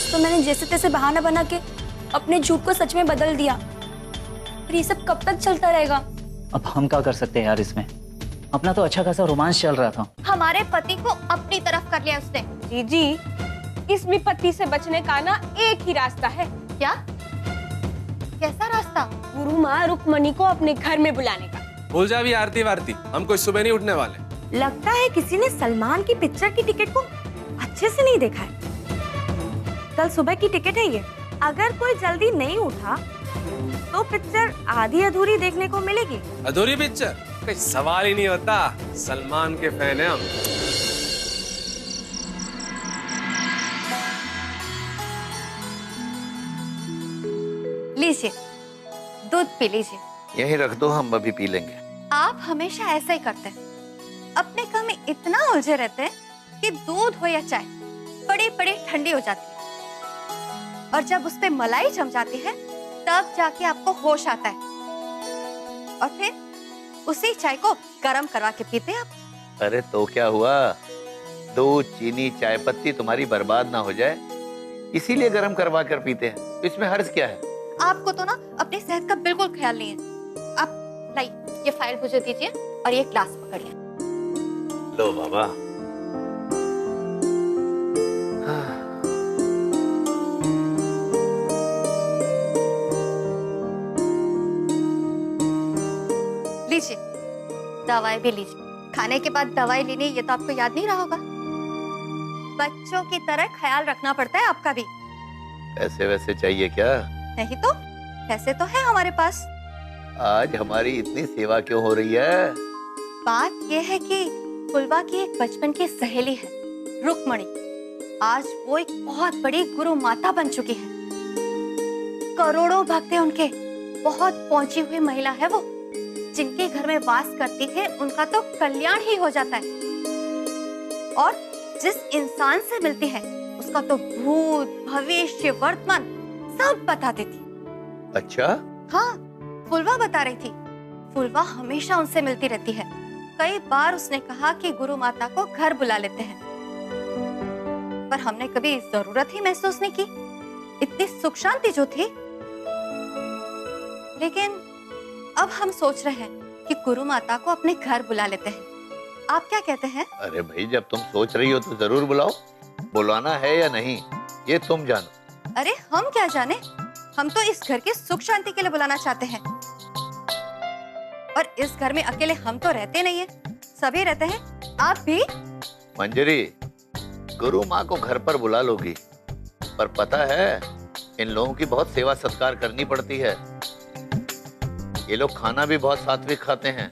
आज तो मैंने जैसे तैसे बहाना बना के अपने झूठ को सच में बदल दिया, पर ये सब कब तक चलता रहेगा? अब हम क्या कर सकते हैं यार इसमें? अपना तो अच्छा खासा रोमांस चल रहा था। हमारे पति को अपनी तरफ कर लिया उसने। जी, इस विपत्ति से बचने का ना एक ही रास्ता है। क्या? कैसा रास्ता? गुरु माँ रुक्मणी को अपने घर में बुलाने का। भूल जा भी आरती वारती, हम कोई सुबह नहीं उठने वाले। लगता है किसी ने सलमान की पिक्चर की टिकट को अच्छे से नहीं देखा है। कल सुबह की टिकट है ये। अगर कोई जल्दी नहीं उठा तो पिक्चर आधी अधूरी देखने को मिलेगी। अधूरी पिक्चर? कोई सवाल ही नहीं होता, सलमान के फैन हैं हम। लीजिए, दूध पी लीजिए। यहीं रख दो, हम अभी पी लेंगे। आप हमेशा ऐसा ही करते हैं। अपने काम में इतना उलझे रहते हैं कि दूध हो या चाय बड़ी बड़ी ठंडी हो जाती है, और जब उस पे मलाई जम जाती है तब जाके आपको होश आता है, और फिर उसी चाय को गर्म करवा के पीते हैं आप। अरे तो क्या हुआ, दूध चीनी चाय पत्ती तुम्हारी बर्बाद ना हो जाए इसीलिए गर्म करवा कर पीते हैं। इसमें हर्ज क्या है? आपको तो ना अपनी सेहत का बिल्कुल ख्याल नहीं है। आप लाइए, ये फाइल मुझे दीजिए और ये ग्लास पकड़िए। लो बाबा। लीजिए, दवाई भी लीजिए। खाने के बाद दवाई लेनी, ये तो आपको याद नहीं रहा होगा। बच्चों की तरह ख्याल रखना पड़ता है आपका भी। ऐसे वैसे चाहिए क्या? नहीं तो पैसे तो है हमारे पास। आज हमारी इतनी सेवा क्यों हो रही है? बात यह है कि फुलवा की एक बचपन की सहेली है रुक्मणी। आज वो एक बहुत बड़ी गुरु माता बन चुकी है। करोड़ों भक्त हैं उनके। बहुत पहुंची हुई महिला है वो। जिनके घर में वास करती है उनका तो कल्याण ही हो जाता है, और जिस इंसान से मिलती है उसका तो भूत भविष्य वर्तमान सब बता देती। अच्छा? हाँ, फुलवा बता रही थी। फुलवा हमेशा उनसे मिलती रहती है। कई बार उसने कहा कि गुरु माता को घर बुला लेते हैं, पर हमने कभी जरूरत ही महसूस नहीं की। इतनी सुख शांति जो थी। लेकिन अब हम सोच रहे हैं कि गुरु माता को अपने घर बुला लेते हैं। आप क्या कहते हैं? अरे भाई, जब तुम सोच रही हो तो जरूर बुलाओ। बुलाना है या नहीं ये तुम जानो। अरे हम क्या जाने, हम तो इस घर की सुख शांति के लिए बुलाना चाहते हैं। और इस घर में अकेले हम तो रहते नहीं है, सभी रहते हैं। आप भी? मंजरी, गुरु माँ को घर पर बुला लोगी, पर पता है इन लोगों की बहुत सेवा सत्कार करनी पड़ती है। ये लोग खाना भी बहुत सात्विक खाते हैं।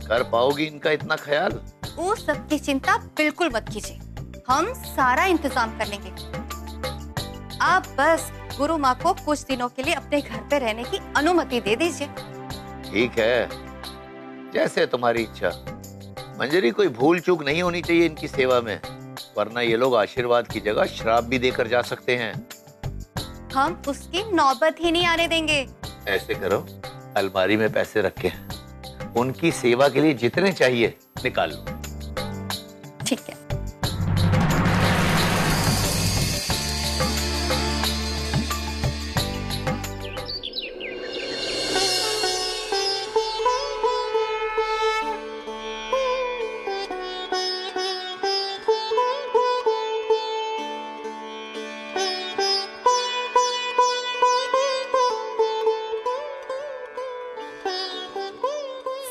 कर पाओगी इनका इतना ख्याल? वो सबकी चिंता बिल्कुल मत कीजिए, हम सारा इंतजाम कर लेंगे। आप बस गुरु माँ को कुछ दिनों के लिए अपने घर पे रहने की अनुमति दे दीजिए। ठीक है, जैसे तुम्हारी इच्छा। मंजरी, कोई भूल चूक नहीं होनी चाहिए इनकी सेवा में, वरना ये लोग आशीर्वाद की जगह श्राप भी देकर जा सकते हैं। हम उसकी नौबत ही नहीं आने देंगे। ऐसे करो, अलमारी में पैसे रखे हैं, उनकी सेवा के लिए जितने चाहिए निकाल लो। ठीक है।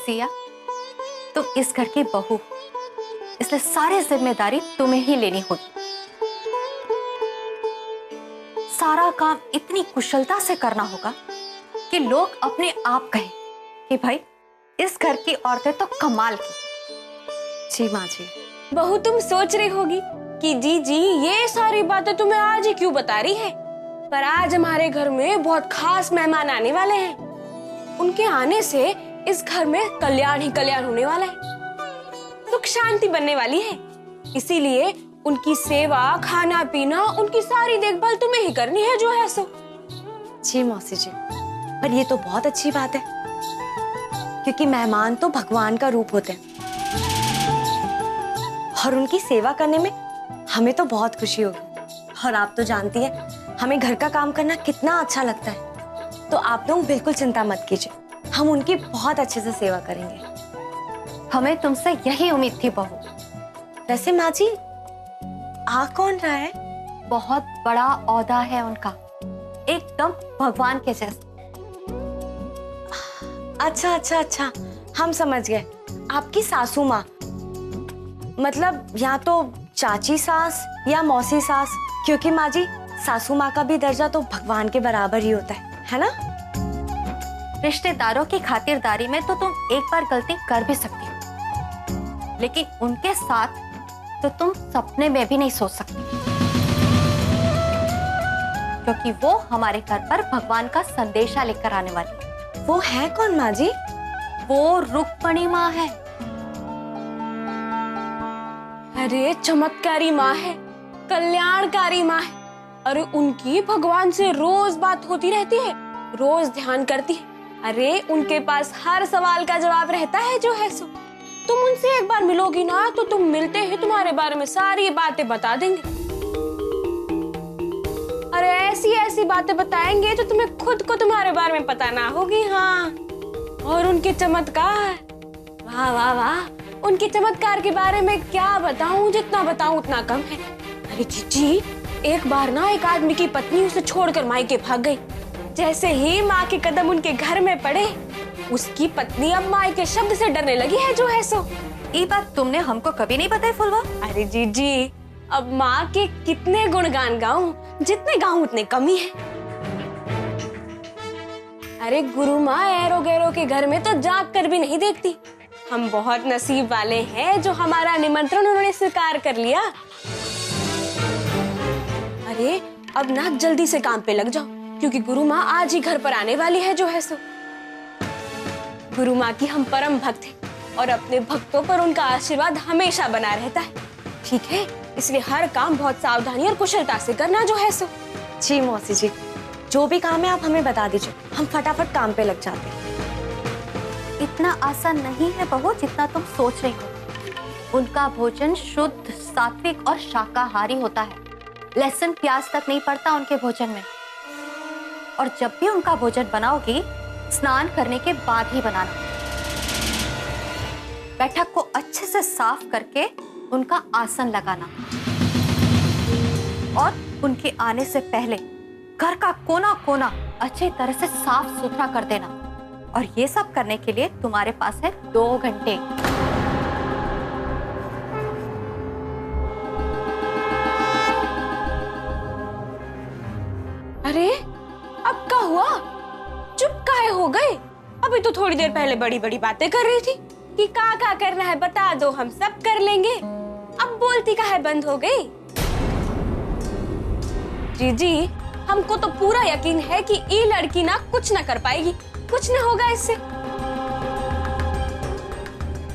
सिया, तुम इस घर की बहू, इसलिए सारी जिम्मेदारी तुम्हें ही लेनी होगी। सारा काम इतनी कुशलता से करना होगा कि लोग अपने आप कहें कि भाई इस घर की औरतें तो कमाल की। जी माँ जी। बहू, तुम सोच रही होगी कि जी ये सारी बातें तुम्हें आज ही क्यों बता रही है, पर आज हमारे घर में बहुत खास मेहमान आने वाले हैं। उनके आने से इस घर में कल्याण ही कल्याण होने वाला है, सुख शांति बनने वाली है। इसीलिए उनकी सेवा, खाना पीना, उनकी सारी देखभाल तुम्हें ही करनी है जो है सो। जी मौसी जी, पर ये तो बहुत अच्छी बात है, क्योंकि मेहमान तो भगवान का रूप होते हैं और उनकी सेवा करने में हमें तो बहुत खुशी होगी। और आप तो जानती है हमें घर का काम करना कितना अच्छा लगता है। तो आप लोग बिल्कुल चिंता मत कीजिए, हम उनकी बहुत अच्छे से सेवा करेंगे। हमें तुमसे यही उम्मीद थी बहू। वैसे माँ जी आ कौन रहा है? बहुत बड़ा औहदा है उनका, एकदम भगवान के जैसा। अच्छा अच्छा अच्छा, हम समझ गए, आपकी सासू माँ, मतलब या तो चाची सास या मौसी सास, क्योंकि माँ जी सासू माँ का भी दर्जा तो भगवान के बराबर ही होता है ना? रिश्तेदारों की खातिरदारी में तो तुम एक बार गलती कर भी सकती हो, लेकिन उनके साथ तो तुम सपने में भी नहीं सोच सकती, क्योंकि वो हमारे घर पर भगवान का संदेशा लेकर आने वाली है। वो है कौन माँ जी? वो रुक्मणी माँ है। अरे चमत्कारी माँ है, कल्याणकारी माँ है। अरे उनकी भगवान से रोज बात होती रहती है, रोज ध्यान करती है। अरे उनके पास हर सवाल का जवाब रहता है जो है सो। तुम उनसे एक बार मिलोगी ना तो तुम मिलते ही तुम्हारे बारे में सारी बातें बता देंगे। अरे ऐसी ऐसी बातें बताएंगे जो तुम्हें खुद को तुम्हारे बारे में पता ना होगी। हाँ, और उनके चमत्कार, वाह वाह वाह, उनके चमत्कार के बारे में क्या बताऊं, जितना बताऊं उतना कम है। अरे जीजी, एक बार ना एक आदमी की पत्नी उसे छोड़कर मायके भाग गई। जैसे ही माँ के कदम उनके घर में पड़े, उसकी पत्नी अब माँ के शब्द से डरने लगी है जो है सो। ये बात तुमने हमको कभी नहीं बताई फुलवा। अरे जीजी, अब माँ के कितने गुणगान गाऊं, जितने गाऊं उतने कमी है। अरे गुरु माँ एरो गैरो के घर में तो जाग कर भी नहीं देखती। हम बहुत नसीब वाले हैं जो हमारा निमंत्रण उन्होंने स्वीकार कर लिया। अरे अब ना जल्दी से काम पे लग जाओ, क्योंकि गुरु माँ आज ही घर पर आने वाली है जो है सो। गुरु माँ की हम परम भक्त हैं और अपने भक्तों पर उनका आशीर्वाद हमेशा बना रहता है, ठीक है? इसलिए हर काम बहुत सावधानी और कुशलता से करना जो है सो। जी मौसी जी, जो भी काम है आप हमें बता दीजिए, हम फटाफट काम पे लग जाते हैं। इतना आसान नहीं है बहू जितना तुम सोच रही हो। उनका भोजन शुद्ध, सात्विक और शाकाहारी होता है। लहसुन प्याज तक नहीं पड़ता उनके भोजन में। और जब भी उनका भोजन बनाओगी, स्नान करने के बाद ही बनाना। बैठक को अच्छे से साफ करके उनका आसन लगाना और उनके आने से पहले घर का कोना कोना अच्छी तरह से साफ सुथरा कर देना। और ये सब करने के लिए तुम्हारे पास है 2 घंटे। अरे अब क्या हुआ? चुप काहे हो गए? अभी तो थोड़ी देर पहले बड़ी बड़ी बातें कर रही थी कि क्या करना है बता दो, हम सब कर लेंगे। अब बोलती काहे बंद हो गई? जी, हमको तो पूरा यकीन है कि ये लड़की ना कुछ ना कर पाएगी, कुछ ना होगा इससे।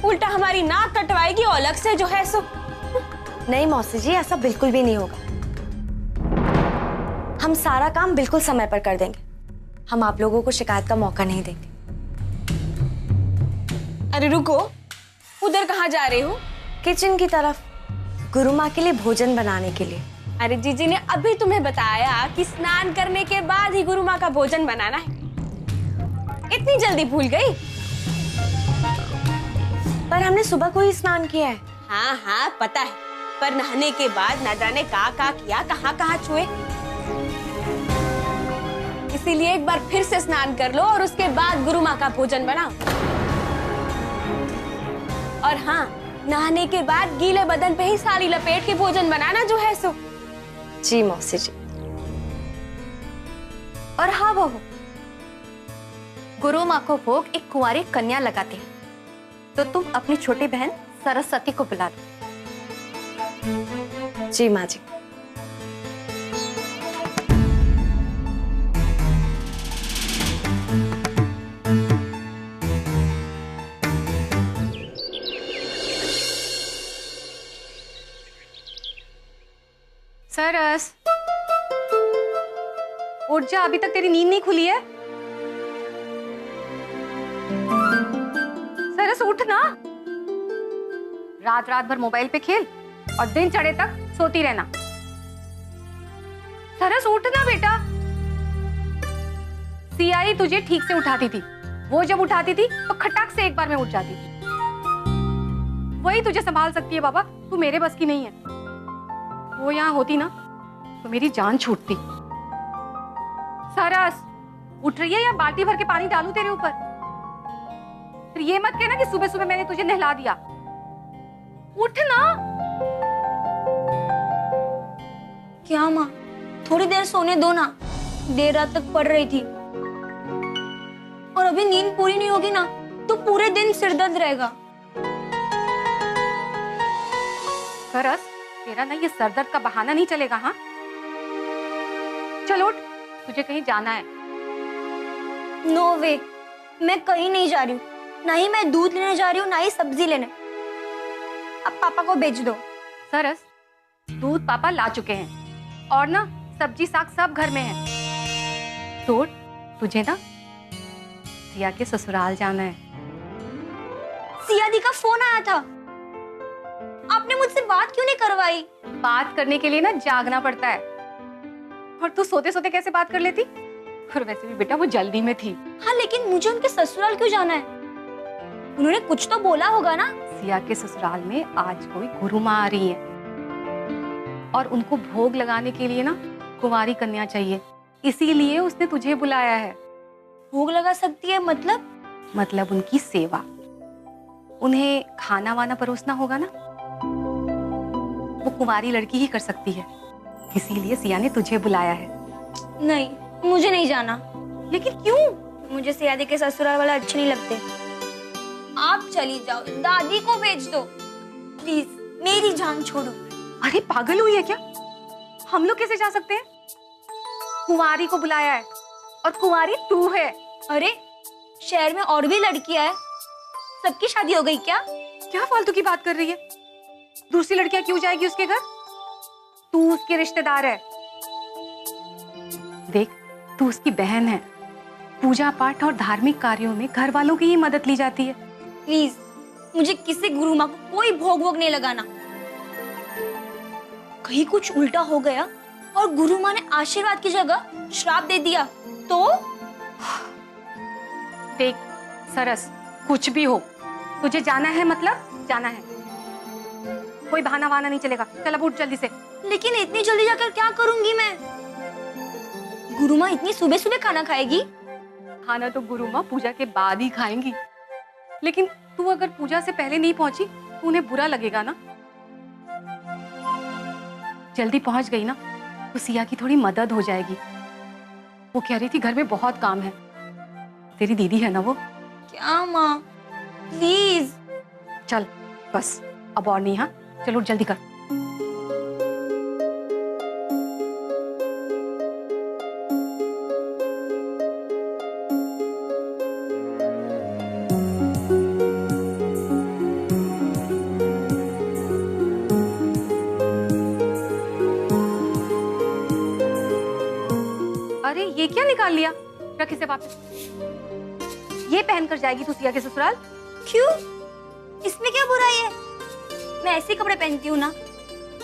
उल्टा हमारी नाक कटवाएगी और अलग से जो है सो। नहीं मौसी जी, ऐसा बिल्कुल भी नहीं होगा। हम सारा काम बिल्कुल समय पर कर देंगे। हम आप लोगों को शिकायत का मौका नहीं देंगे। अरे रुको, उधर कहाँ जा रहे हो? किचन की तरफ, गुरु माँ के लिए भोजन बनाने के लिए। अरे जीजी ने अभी तुम्हें बताया कि स्नान करने के बाद ही गुरु माँ का भोजन बनाना है। इतनी जल्दी भूल गई? पर हमने सुबह को ही स्नान किया है। हाँ हाँ पता है, पर नहाने के बाद न जाने का किया, कहाँ छुए। इसीलिए एक बार फिर से स्नान कर लो और उसके बाद गुरु माँ का भोजन बनाओ। और हाँ, नहाने के बाद गीले बदन पे ही साड़ी लपेट के भोजन बनाना जो है सो। जी मौसी जी। और हाँ बहू, गुरु माँ को भोग एक कुंवारी कन्या लगाते हैं, तो तुम अपनी छोटी बहन सरस्वती को बुला लो। जी माँ जी। सरस, उठ जा, अभी तक तेरी नींद नहीं खुली है। सरस उठ ना, रात रात भर मोबाइल पे खेल और दिन चढ़े तक सोती रहना। सरस उठना बेटा। सियाई तुझे ठीक से उठाती थी, वो जब उठाती थी तो खटाक से एक बार में उठ जाती थी। वही तुझे संभाल सकती है बाबा, तू मेरे बस की नहीं है। वो यहाँ होती ना तो मेरी जान छूटती। सरस उठ रही है या बाल्टी भर के पानी डालूं तेरे ऊपर? फिर ये मत कहना कि सुबह सुबह मैंने तुझे नहला दिया। उठ ना। क्या माँ, थोड़ी देर सोने दो ना, देर रात तक पढ़ रही थी। और अभी नींद पूरी नहीं होगी ना तो पूरे दिन सिरदर्द रहेगा। सरस तेरा ना ये सरदर्द का बहाना नहीं चलेगा। हाँ चल उठ, तुझे कहीं जाना है। नो वे, मैं कहीं नहीं जा रही हूँ, ना ही मैं दूध लेने जा रही हूँ, ना ही सब्जी लेने। अब पापा को भेज दो। सरस दूध पापा ला चुके हैं और ना सब्जी साग सब घर में है। तो तुझे ना सिया के ससुराल जाना है। सिया दी का फोन आया था, आपने मुझसे बात क्यों नहीं करवाई? बात करने के लिए ना जागना पड़ता है, और तू सोते सोते कैसे बात कर लेती? और वैसे भी बेटा वो जल्दी में थी। हाँ, लेकिन मुझे उनके ससुराल क्यों जाना है? उन्होंने कुछ तो बोला होगा ना। सिया के ससुराल में आज कोई गुरु माँ आ रही है और उनको भोग लगाने के लिए ना कुंवारी कन्या चाहिए, इसीलिए उसने तुझे बुलाया है। भोग लगा सकती है मतलब उनकी सेवा, उन्हें खाना वाना परोसना होगा ना, वो कुंवारी लड़की ही कर सकती है, इसीलिए सिया ने तुझे बुलाया है। नहीं, मुझे नहीं जाना। लेकिन क्यों? मुझे सिया दी के ससुराल वाला अच्छे नहीं लगते। आप चली जाओ, दादी को भेज दो प्लीज, मेरी जान छोड़ो। अरे पागल हुई है क्या? हम लोग कैसे जा सकते हैं? कुंवारी को बुलाया है और कुंवारी तू है। अरे शहर में और भी लड़कियां हैं, सबकी शादी हो गई क्या? क्या फालतू की बात कर रही है? दूसरी लड़कियां क्यों जाएगी उसके घर? तू उसके रिश्तेदार है। देख तू उसकी बहन है, पूजा पाठ और धार्मिक कार्यों में घर वालों की ही मदद ली जाती है। प्लीज मुझे किसी गुरु माँ को कोई भोग वोग नहीं लगाना। कहीं कुछ उल्टा हो गया और गुरु माँ ने आशीर्वाद की जगह श्राप दे दिया तो? देख सरस, कुछ भी हो, तुझे जाना है मतलब जाना है, कोई बहाना वहाना नहीं चलेगा। चल अब उठ जल्दी से। लेकिन इतनी जल्दी जाकर क्या करूंगी मैं? गुरु माँ इतनी सुबह सुबह खाना खाएगी? खाना तो गुरु माँ पूजा के बाद ही खाएंगी, लेकिन तू अगर पूजा से पहले नहीं पहुंची तो उन्हें बुरा लगेगा ना। जल्दी पहुंच गई ना तो सिया की थोड़ी मदद हो जाएगी। वो कह रही थी घर में बहुत काम है, तेरी दीदी है ना वो। क्या माँ, प्लीज। चल बस अब और नहीं। हाँ चलो जल्दी कर। अरे ये क्या निकाल लिया? रख इसे वापस। ये पहनकर जाएगी तू सिया के ससुराल? क्यों? इसमें क्या बुराई है? मैं ऐसे कपड़े पहनती हूँ ना।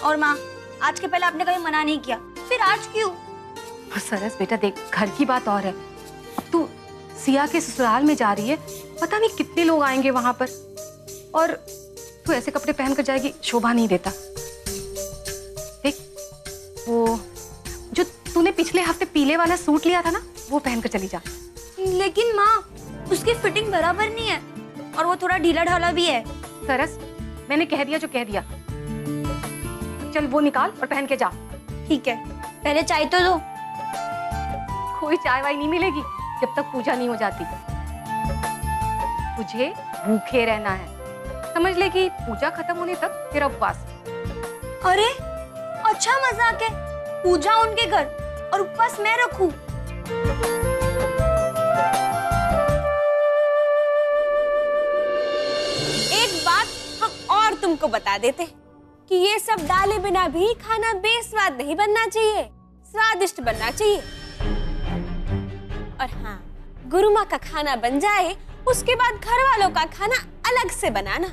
और माँ, आज के पहले आपने कभी मना नहीं किया, फिर आज क्यों? सरस बेटा देख, घर की बात और है, अब तू सिया के ससुराल में जा रही है, पता नहीं कितने लोग आएंगे वहां पर, और तू ऐसे कपड़े पहनकर जाएगी, शोभा नहीं देता। देख वो जो तूने पिछले हफ्ते पीले वाला सूट लिया था ना, वो पहनकर चली जा। लेकिन माँ, उसकी फिटिंग बराबर नहीं है और वो थोड़ा ढीला ढाला भी है। सरस मैंने कह दिया जो कह दिया, चल वो निकाल और पहन के जा। ठीक है, पहले चाय तो दो। कोई चाय वाय नहीं मिलेगी जब तक पूजा नहीं हो जाती। तुझे भूखे रहना है, समझ ले कि पूजा खत्म होने तक तेरा उपवास। अरे अच्छा मजाक है, पूजा उनके घर और उपवास मैं रखूं। एक बात हम और तुमको बता देते कि ये सब डाले बिना भी खाना बेस्वाद नहीं बनना चाहिए, स्वादिष्ट बनना चाहिए। और हाँ, गुरु माँ का खाना बन जाए उसके बाद घर वालों का खाना अलग से बनाना।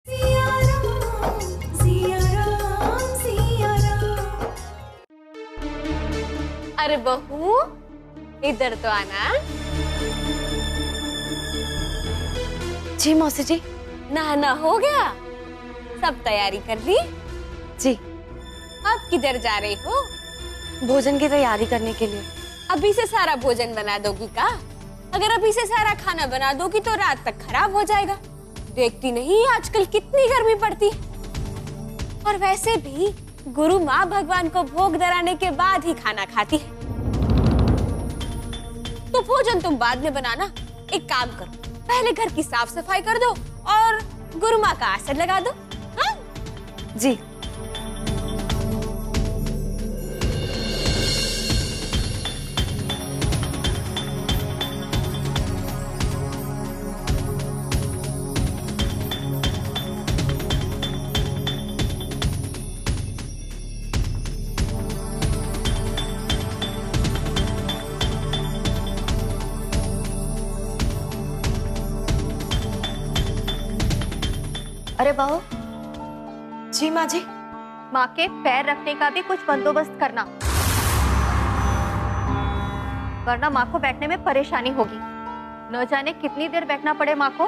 सिया अरे बहू, इधर तो आना। जी मौसी जी। नहाना हो गया? सब तैयारी कर ली? जी। अब किधर जा रही हो? भोजन की तैयारी करने के लिए। अभी से सारा भोजन बना दोगी का? अगर अभी से सारा खाना बना दोगी तो रात तक खराब हो जाएगा। देखती नहीं आजकल कितनी गर्मी पड़ती है। और वैसे भी गुरु माँ भगवान को भोग धराने के बाद ही खाना खाती है। तो भोजन तुम बाद में बनाना। एक काम करो, पहले घर की साफ सफाई कर दो और गुरु माँ का आसन लगा दो। हाँ? जी। अरे बहू। जी माँ जी। माँ के पैर रखने का भी कुछ बंदोबस्त करना, वरना माँ को बैठने में परेशानी होगी। न जाने कितनी देर बैठना पड़े माँ को।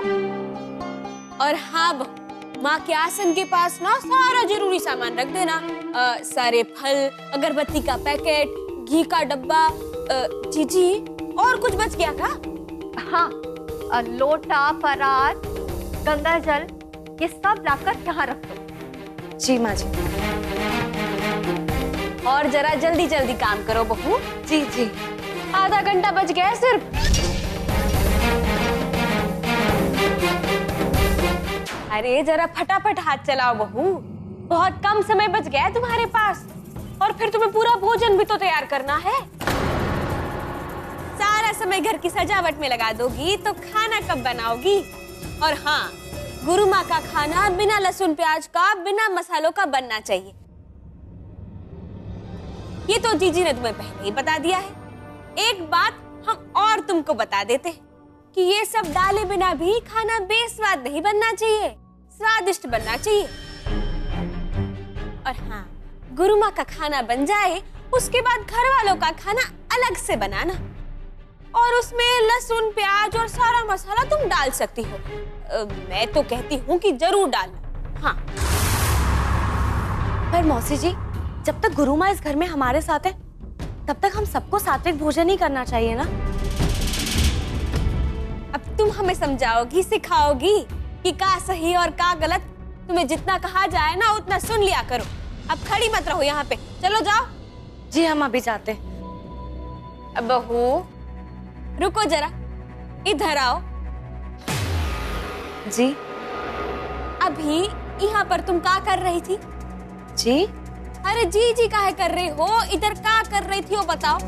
और हाँ बहू, माँ के आसन के पास ना सारा जरूरी सामान रख देना। सारे फल, अगरबत्ती का पैकेट, घी का डब्बा। जी और कुछ बच गया का? हाँ, लोटा, परात, गंगा जल, ये सब लाकर यहाँ रख दो। जी माँ जी। और जरा जल्दी जल्दी काम करो बहू। जी जी। आधा घंटा बच गया है सिर्फ। अरे जरा फटाफट हाथ चलाओ बहू, बहुत कम समय बच गया है तुम्हारे पास। और फिर तुम्हें पूरा भोजन भी तो तैयार करना है। सारा समय घर की सजावट में लगा दोगी तो खाना कब बनाओगी? और हाँ, गुरु माँ का खाना बिना लहसुन प्याज का, बिना मसालों का बनना चाहिए। ये तो जीजी ने तुम्हें पहले ही बता दिया है। एक बात हम और तुमको बता देते हैं कि ये सब डाले बिना भी खाना बेस्वाद नहीं बनना चाहिए, स्वादिष्ट बनना चाहिए। और हाँ, गुरु माँ का खाना बन जाए उसके बाद घर वालों का खाना अलग से बनाना, और उसमें लहसुन प्याज और सारा मसाला तुम डाल सकती हो। मैं तो कहती हूँ कि जरूर डालना। हाँ। पर मौसी जी, जब तक गुरु माँ इस घर में हमारे साथ है, तब तक हम सबको सात्विक भोजन ही करना चाहिए ना। अब तुम हमें समझाओगी, सिखाओगी कि का सही और का गलत। तुम्हें जितना कहा जाए ना उतना सुन लिया करो। अब खड़ी मत रहो यहाँ पे, चलो जाओ। जी हम अभी जाते। अब बहू रुको जरा, इधर आओ। जी। अभी यहाँ पर तुम क्या कर रही थी? जी। अरे जी काहे कर रही हो? इधर क्या कर रही थी वो बताओ।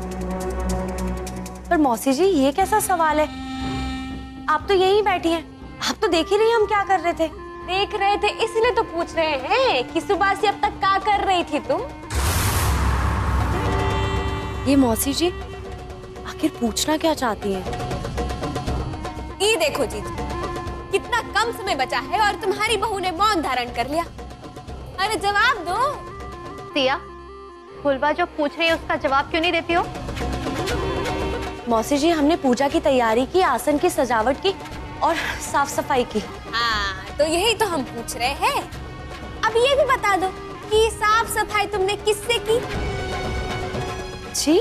पर मौसी जी, ये कैसा सवाल है? आप तो यहीं बैठी हैं, आप तो देख ही रही हम क्या कर रहे थे। देख रहे थे इसलिए तो पूछ रहे हैं कि सुबह से अब तक क्या कर रही थी तुम? ये मौसी जी आखिर पूछना क्या चाहती हैं? ये देखो जीजी, कितना कम समय बचा है और तुम्हारी बहू ने मौन धारण कर लिया। अरे जवाब दो। सिया, फुलवा जो पूछ रही है उसका जवाब क्यों नहीं देती हो? मौसी जी, हमने पूजा की तैयारी की, आसन की सजावट की और साफ सफाई की। हाँ, तो यही तो हम पूछ रहे हैं। अब ये भी बता दो कि साफ सफाई तुमने किससे की? जी।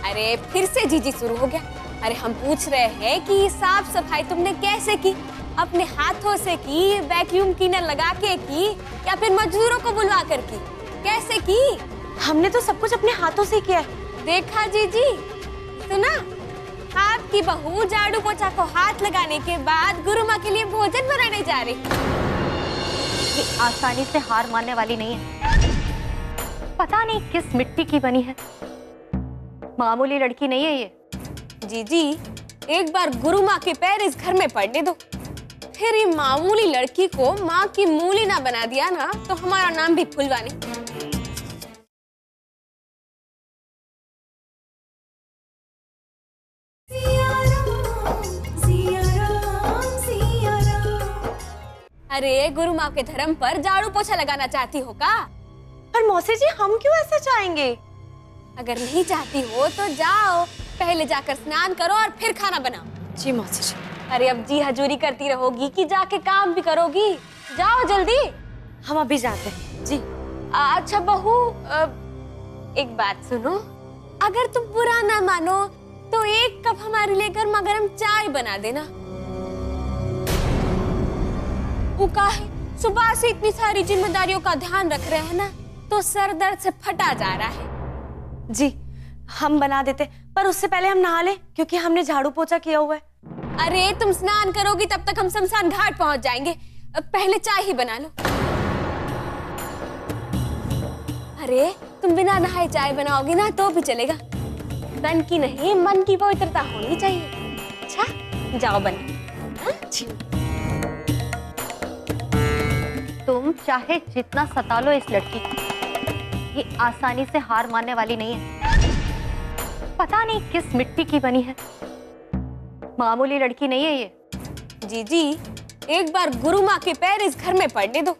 अरे फिर से जीजी शुरू हो गया। अरे हम पूछ रहे हैं कि साफ सफाई तुमने कैसे की? अपने हाथों से की, वैक्यूम क्लीनर लगा के की, या फिर मजदूरों को बुलवा कर की? कैसे की? हमने तो सब कुछ अपने हाथों से किया है। देखा जीजी, सुना? आपकी बहू झाड़ू पोछा को हाथ लगाने के बाद गुरु माँ के लिए भोजन बनाने जा रही। ये आसानी से हार मानने वाली नहीं है। पता नहीं किस मिट्टी की बनी है, मामूली लड़की नहीं है ये। जीजी, एक बार गुरु माँ के पैर इस घर में पड़ने दो, फिर ये मामूली लड़की को माँ की मूली ना बना दिया ना तो हमारा नाम भी फुलवा नहीं। अरे गुरु माँ के धर्म पर झाड़ू पोछा लगाना चाहती हो का? पर मौसी जी, हम क्यों ऐसा चाहेंगे? अगर नहीं चाहती हो तो जाओ, पहले जाकर स्नान करो और फिर खाना बनाओ। जी मौसी जी। अरे अब जी हजूरी करती रहोगी कि जाके काम भी करोगी? जाओ जल्दी। हम अभी जाते हैं जी। अच्छा बहू, एक बात सुनो, अगर तुम बुरा ना मानो तो एक कप हमारे लिए गर्मा गर्म चाय बना देना। वो का है, सुबह से इतनी सारी जिम्मेदारियों का ध्यान रख रहे हैं ना, तो सर दर्द से फटा जा रहा है। जी हम बना देते, पर उससे पहले हम नहा लें क्योंकि हमने झाड़ू पोछा किया हुआ है। अरे तुम स्नान करोगी तब तक हम शमशान घाट पहुंच जाएंगे, पहले चाय ही बना लो। अरे तुम बिना नहाए चाय बनाओगी ना तो भी चलेगा, तन की नहीं मन की पवित्रता होनी चाहिए। अच्छा जाओ बना। तुम चाहे जितना सता लो इस लड़की को, ये आसानी से हार मानने वाली नहीं है। पता नहीं किस मिट्टी की बनी है, मामूली लड़की नहीं है ये। जीजी, एक बार गुरु माँ के पैर इस घर में पड़ने दो,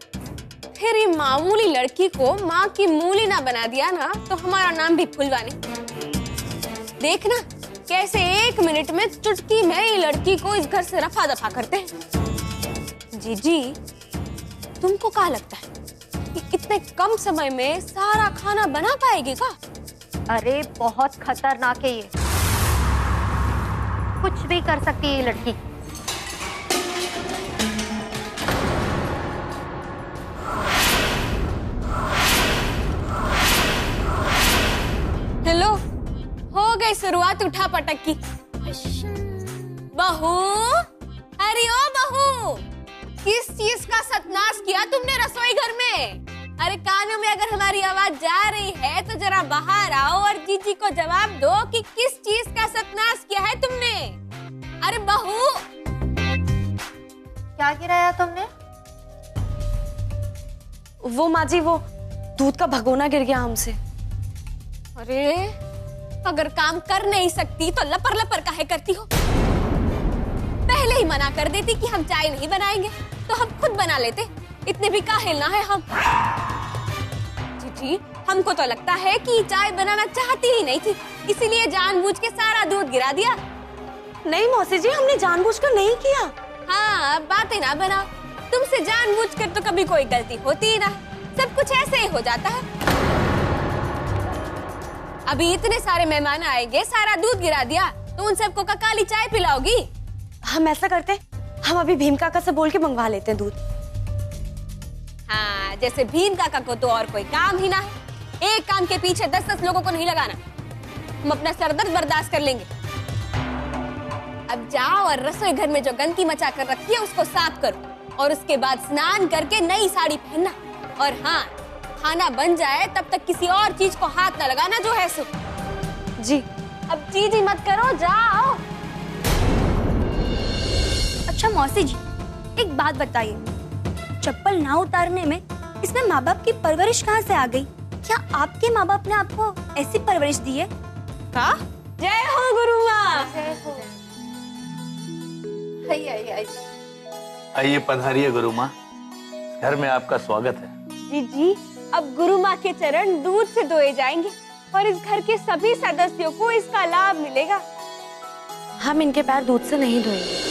फिर ये मामूली लड़की को माँ की मूली ना बना दिया ना तो हमारा नाम भी फुलवानी। देखना कैसे 1 मिनट में चुटकी में ये लड़की को इस घर से रफा दफा करते हैं। जीजी, तुमको क्या लगता है कि इतने कम समय में सारा खाना बना पाएगी का? अरे बहुत खतरनाक है ये, कुछ भी कर सकती है ये लड़की। हेलो, हो गई शुरुआत उठा पटक की। बहू, अरे ओ बहू, किस चीज का सत्यानाश किया तुमने रसोई घर में? अरे कानों में अगर हमारी आवाज जा रही है तो जरा बाहर आओ और जीजी को जवाब दो कि किस चीज का सत्यानाश किया है तुमने। अरे बहू, क्या गिराया तुमने? वो माँ जी, वो दूध का भगोना गिर गया हमसे। अरे अगर काम कर नहीं सकती तो लपर लपर काहे करती हो? पहले ही मना कर देती कि हम चाय नहीं बनाएंगे तो हम खुद बना लेते, इतने भी काहिल ना है हम। जी, हमको तो लगता है कि चाय बनाना चाहती ही नहीं थी, इसीलिए जानबूझ के सारा दूध गिरा दिया। नहीं मौसी जी, हमने जानबूझकर नहीं किया। हाँ, बातें ना बनाओ, तुमसे जानबूझकर तो कभी कोई गलती होती ही ना, सब कुछ ऐसे ही हो जाता है। अभी इतने सारे मेहमान आएंगे, सारा दूध गिरा दिया तो उन सबको का काली चाय पिलाओगी? हम ऐसा करते, हम अभी भीम काका से बोल के मंगवा लेते हैं दूध। हाँ, जैसे भीम काका को तो और कोई काम ही ना है, एक काम के पीछे 10-10 लोगों को नहीं लगाना। हम अपना सरदर्द बर्दाश्त कर लेंगे। अब जाओ और रसोई घर में जो गंदगी मचा कर रखी है उसको साफ करो और उसके बाद स्नान करके नई साड़ी पहनना। और हाँ, खाना बन जाए तब तक किसी और चीज को हाथ न लगाना जो है सो। जी। अब जी मत करो, जाओ। अच्छा मौसी जी, एक बात बताइए, चप्पल ना उतारने में इसमें माँ बाप की परवरिश कहाँ से आ गई? क्या आपके माँ बाप ने आपको ऐसी परवरिश दी है? का? जय हो गुरु माँ। आइए पधारिए गुरु माँ, घर में आपका स्वागत है। जी, अब गुरु माँ के चरण दूध से धोए जाएंगे और इस घर के सभी सदस्यों को इसका लाभ मिलेगा। हम इनके पैर दूध से नहीं धोएंगे।